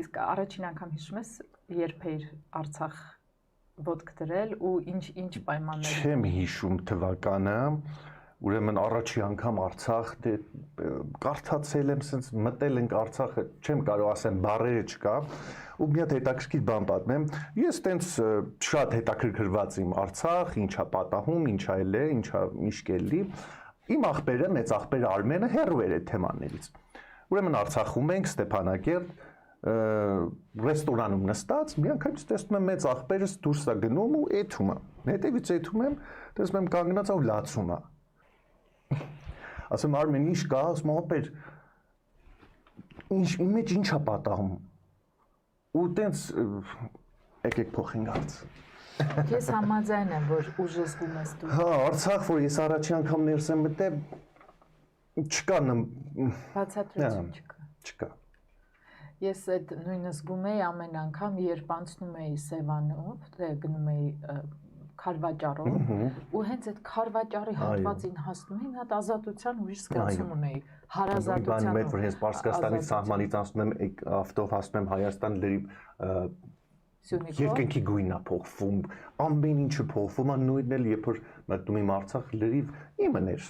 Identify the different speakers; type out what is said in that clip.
Speaker 1: իսկ առաջին անգամ հիշում ես երբ էիր Արցախ ոտք դրել ու ինչ պայմաններ։
Speaker 2: Չեմ հիշում թվականը, ուրեմն առաջի անգամ Արցախ կարդացել եմ, sense մտել ենք Արցախը, չեմ կարող ասեմ բառերը չկա, ու մի հատ հետաքրքիր բան պատմեմ։ Ես տենց շատ հետաքրքրված եմ Արցախ, ինչա պատահում, ինչա էլ է, ինչա միշկելի։ Իմ աղբերը, մեծ աղբերը Արմենը հեռու էր այդ թեմաներից։ Ուրեմն Արցախում ենք Ստեփանակերտ, ռեստորանում նստած, մի անգամ տեսնում եմ մեծ աղբերս դուրս է գնում ու էթում է։ Հետևից էթում եմ, տեսնում եմ կանգնած ու լացում է։ Ասում Արմեն, ինչ կա, ասում ափեր, իմ մեջ ինչ է պատահում։ Ու տենց եկեք փոխենք հարց։
Speaker 1: Ես համաձայն եմ, որ ուժը զգում ես դու։
Speaker 2: Հա, Արցախ, որ ես առաջի անգամ ներս եմ մտել, չկա
Speaker 1: բացատրություն
Speaker 2: չկա։
Speaker 1: Ես այդ նույնը զգում էի ամեն անգամ, երբ անցնում էի Սևանով, գնում էի Քարվաճառով, ու հենց այդ Քարվաճառի հատվածին հասնում էի, մի հատ ազատության ուրիշ զգացում ունեի, հարազատության։
Speaker 2: Բան որ հենց Պարսկաստանից սահմանից անցնում եմ, ավտով հասնում եմ Հայաստան, լրիվ երկնքի գույնն է փոխվում, ամեն ինչը փոխվում է, նույնն էլ երբ որ մտնում եմ Արցախ, լրիվ իմն էր։